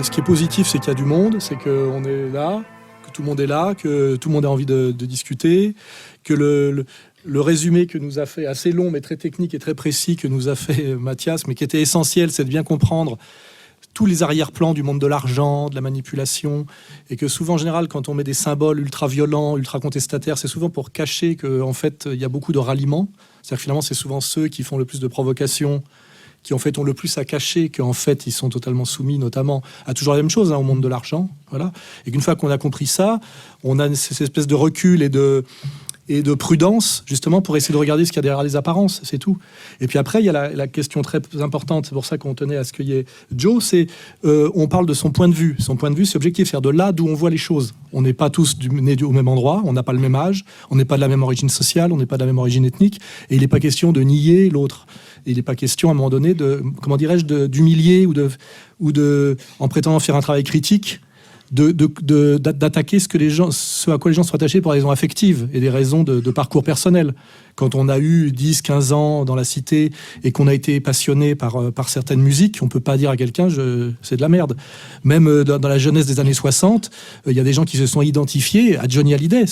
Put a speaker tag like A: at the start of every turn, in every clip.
A: ce qui est positif, c'est qu'il y a du monde, c'est qu'on est là, que tout le monde est là, que tout le monde a envie de discuter, que le résumé que nous a fait, assez long mais très technique et très précis, que nous a fait Mathias, mais qui était essentiel, c'est de bien comprendre tous les arrière-plans du monde de l'argent, de la manipulation, et que souvent, en général, quand on met des symboles ultra-violents, ultra-contestataires, c'est souvent pour cacher qu'en fait, il y a beaucoup de ralliements. C'est-à-dire que finalement, c'est souvent ceux qui font le plus de provocations, qui en fait ont le plus à cacher, qu'en fait, ils sont totalement soumis, notamment, à toujours la même chose, au monde de l'argent. Voilà. Et qu'une fois qu'on a compris ça, on a cette espèce de recul et de prudence, justement, pour essayer de regarder ce qu'il y a derrière les apparences, c'est tout. Et puis après, il y a la question très importante, c'est pour ça qu'on tenait à ce qu'il y ait Joe, c'est on parle de son point de vue. Son point de vue, c'est objectif, c'est-à-dire de là d'où on voit les choses. On n'est pas tous nés au même endroit, on n'a pas le même âge, on n'est pas de la même origine sociale, on n'est pas de la même origine ethnique, et il n'est pas question de nier l'autre. Il n'est pas question, à un moment donné, d'humilier ou en prétendant faire un travail critique, d'attaquer ce à quoi les gens sont attachés pour des raisons affectives et des raisons de parcours personnel. Quand on a eu 10, 15 ans dans la cité et qu'on a été passionné par certaines musiques, on ne peut pas dire à quelqu'un c'est de la merde. Même dans la jeunesse des années 60, il y a des gens qui se sont identifiés à Johnny Hallyday.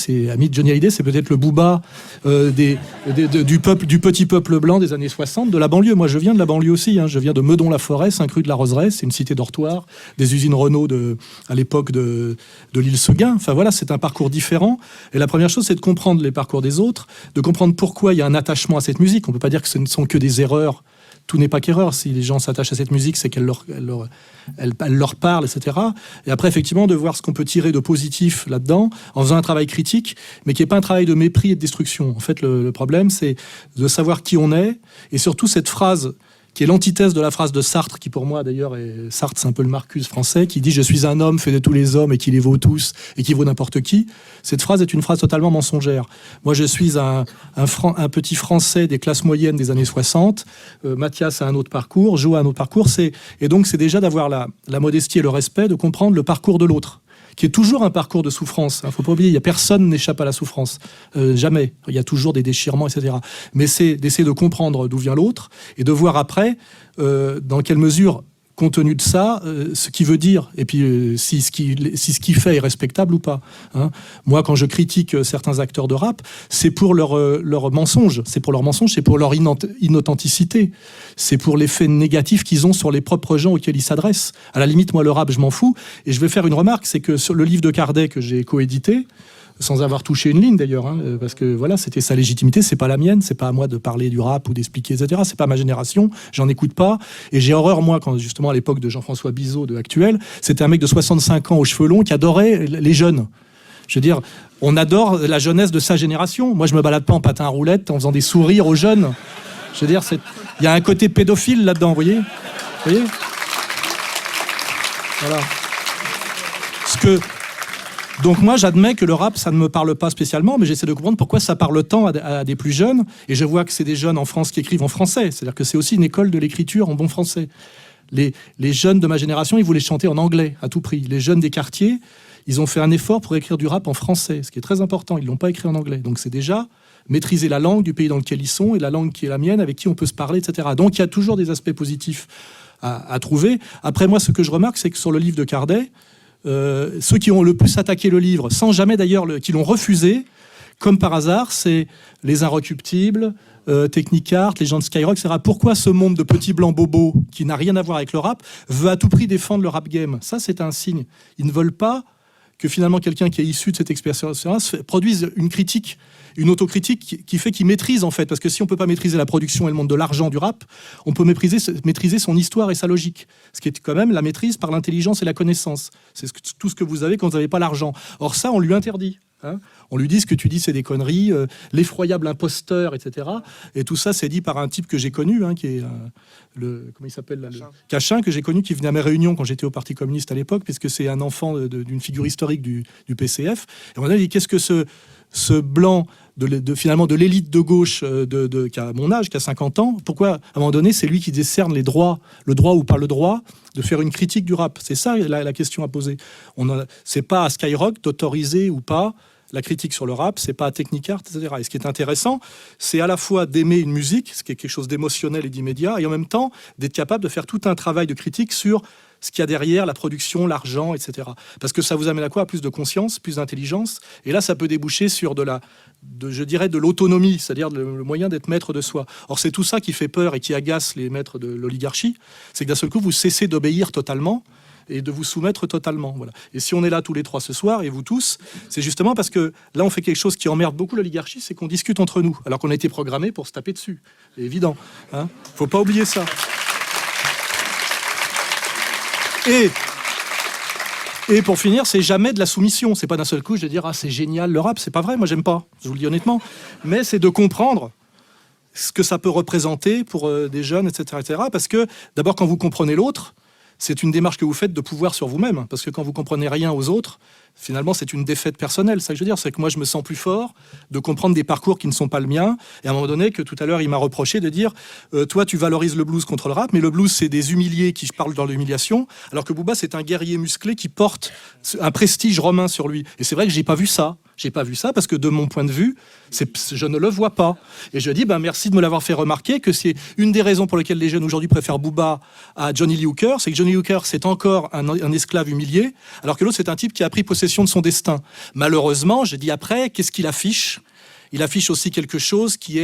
A: Johnny Hallyday, c'est peut-être le Booba du petit peuple blanc des années 60, de la banlieue. Moi, je viens de la banlieue aussi. Je viens de Meudon-la-Forêt, Saint-Cru de la Roseraie. C'est une cité dortoir, des usines Renault à l'époque de l'île Seguin. Enfin voilà, c'est un parcours différent. Et la première chose, c'est de comprendre les parcours des autres, de comprendre pourquoi il y a un attachement à cette musique. On ne peut pas dire que ce ne sont que des erreurs. Tout n'est pas qu'erreur. Si les gens s'attachent à cette musique, c'est qu'elle leur parle, etc. Et après, effectivement, de voir ce qu'on peut tirer de positif là-dedans, en faisant un travail critique, mais qui n'est pas un travail de mépris et de destruction. En fait, le problème, c'est de savoir qui on est, et surtout cette phrase qui est l'antithèse de la phrase de Sartre, qui pour moi d'ailleurs Sartre c'est un peu le Marcuse français, qui dit « je suis un homme fait de tous les hommes et qui les vaut tous et qui vaut n'importe qui ». Cette phrase est une phrase totalement mensongère. Moi je suis un petit français des classes moyennes des années 60, Mathias a un autre parcours, Joe a un autre parcours, et donc c'est déjà d'avoir la modestie et le respect, de comprendre le parcours de l'autre, qui est toujours un parcours de souffrance. Il ne faut pas oublier, personne n'échappe à la souffrance. Jamais. Il y a toujours des déchirements, etc. Mais c'est d'essayer de comprendre d'où vient l'autre et de voir après dans quelle mesure, compte tenu de ça, ce qu'il veut dire, et puis si ce qu'il fait est respectable ou pas. Moi, quand je critique certains acteurs de rap, c'est pour leur mensonge, c'est pour leur inauthenticité, c'est pour l'effet négatif qu'ils ont sur les propres gens auxquels ils s'adressent. À la limite, moi, le rap, je m'en fous, et je vais faire une remarque, c'est que sur le livre de Cardet que j'ai coédité, sans avoir touché une ligne d'ailleurs, parce que voilà, c'était sa légitimité, c'est pas la mienne, c'est pas à moi de parler du rap ou d'expliquer, etc. C'est pas ma génération, j'en écoute pas, et j'ai horreur, moi, quand justement à l'époque de Jean-François Bizot de Actuel, c'était un mec de 65 ans aux cheveux longs qui adorait les jeunes. Je veux dire, on adore la jeunesse de sa génération. Moi, je me balade pas en patin à roulettes en faisant des sourires aux jeunes. Je veux dire, il y a un côté pédophile là-dedans, vous voyez. Voilà. Donc moi, j'admets que le rap, ça ne me parle pas spécialement, mais j'essaie de comprendre pourquoi ça parle tant à des plus jeunes. Et je vois que c'est des jeunes en France qui écrivent en français. C'est-à-dire que c'est aussi une école de l'écriture en bon français. Les jeunes de ma génération, ils voulaient chanter en anglais à tout prix. Les jeunes des quartiers, ils ont fait un effort pour écrire du rap en français, ce qui est très important. Ils ne l'ont pas écrit en anglais. Donc c'est déjà maîtriser la langue du pays dans lequel ils sont et la langue qui est la mienne, avec qui on peut se parler, etc. Donc il y a toujours des aspects positifs à trouver. Après, moi, ce que je remarque, c'est que sur le livre de Cardet, ceux qui ont le plus attaqué le livre, sans jamais d'ailleurs qui l'ont refusé, comme par hasard, c'est les Inrecuptibles, Technicart, les gens de Skyrock, etc. Pourquoi ce monde de petits blancs bobos qui n'a rien à voir avec le rap veut à tout prix défendre le rap game? Ça, c'est un signe. Ils ne veulent pas que finalement quelqu'un qui est issu de cette expérience produise une critique, une autocritique qui fait qu'il maîtrise en fait. Parce que si on ne peut pas maîtriser la production et le monde de l'argent du rap, on peut maîtriser son histoire et sa logique. Ce qui est quand même la maîtrise par l'intelligence et la connaissance. C'est tout ce que vous avez quand vous n'avez pas l'argent. Or ça, on lui interdit. On lui dit ce que tu dis, c'est des conneries, l'effroyable imposteur, etc. Et tout ça, c'est dit par un type que j'ai connu, qui est comment il s'appelle là, Cachin, que j'ai connu, qui venait à mes réunions quand j'étais au Parti communiste à l'époque, puisque c'est un enfant d'une figure historique du PCF. Et on a dit, qu'est-ce que ce blanc finalement de l'élite de gauche qui a mon âge, qui a 50 ans, pourquoi à un moment donné, c'est lui qui décerne le droit ou pas le droit de faire une critique du rap? C'est ça la question à poser. C'est pas à Skyrock d'autoriser ou pas la critique sur le rap, c'est pas à Technicart, etc. Et ce qui est intéressant, c'est à la fois d'aimer une musique, ce qui est quelque chose d'émotionnel et d'immédiat, et en même temps d'être capable de faire tout un travail de critique sur ce qu'il y a derrière la production, l'argent, etc. Parce que ça vous amène à quoi? À plus de conscience, plus d'intelligence. Et là, ça peut déboucher sur je dirais, de l'autonomie, c'est-à-dire le moyen d'être maître de soi. Or, c'est tout ça qui fait peur et qui agace les maîtres de l'oligarchie. C'est que d'un seul coup, vous cessez d'obéir totalement et de vous soumettre totalement. Voilà. Et si on est là tous les trois ce soir, et vous tous, c'est justement parce que là, on fait quelque chose qui emmerde beaucoup l'oligarchie, c'est qu'on discute entre nous, alors qu'on a été programmé pour se taper dessus. C'est évident. Hein, faut pas oublier ça. Et pour finir, c'est jamais de la soumission. C'est pas d'un seul coup, je vais dire, ah, c'est génial le rap. C'est pas vrai, moi j'aime pas. Je vous le dis honnêtement. Mais c'est de comprendre ce que ça peut représenter pour des jeunes, etc., etc. Parce que d'abord, quand vous comprenez l'autre, c'est une démarche que vous faites de pouvoir sur vous-même. Parce que quand vous comprenez rien aux autres, finalement, c'est une défaite personnelle. Ça que je veux dire, c'est que moi, je me sens plus fort de comprendre des parcours qui ne sont pas le mien. Et à un moment donné, que tout à l'heure, il m'a reproché de dire toi, tu valorises le blues contre le rap, mais le blues, c'est des humiliés qui parlent dans l'humiliation, alors que Booba, c'est un guerrier musclé qui porte un prestige romain sur lui. Et c'est vrai que j'ai pas vu ça. J'ai pas vu ça parce que de mon point de vue, je ne le vois pas. Et je dis, merci de me l'avoir fait remarquer, que c'est une des raisons pour lesquelles les jeunes aujourd'hui préfèrent Booba à Johnny Lee Hooker, c'est que Johnny Hooker, c'est encore un esclave humilié, alors que l'autre, c'est un type qui a pris possession de son destin. Malheureusement, je dis après, qu'est-ce qu'il affiche ? Il affiche aussi quelque chose qui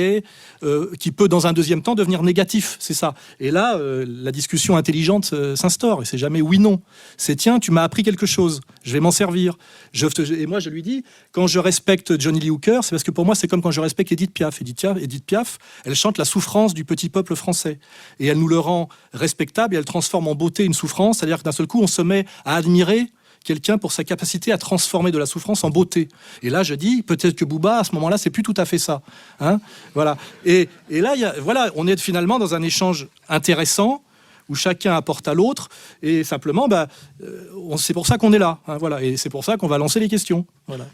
A: peut, dans un deuxième temps, devenir négatif. C'est ça. Et là, la discussion intelligente s'instaure. Et c'est jamais oui-non. C'est tiens, tu m'as appris quelque chose. Je vais m'en servir. Et moi, je lui dis, quand je respecte Johnny Lee Hooker, c'est parce que pour moi, c'est comme quand je respecte Edith Piaf. Edith Piaf, elle chante la souffrance du petit peuple français. Et elle nous le rend respectable et elle transforme en beauté une souffrance. C'est-à-dire que d'un seul coup, on se met à admirer quelqu'un pour sa capacité à transformer de la souffrance en beauté. Et là, je dis, peut-être que Booba, à ce moment-là, c'est plus tout à fait ça. Hein, voilà. Et là, on est finalement dans un échange intéressant, où chacun apporte à l'autre, et simplement, c'est pour ça qu'on est là. Hein, voilà. Et c'est pour ça qu'on va lancer les questions. Voilà.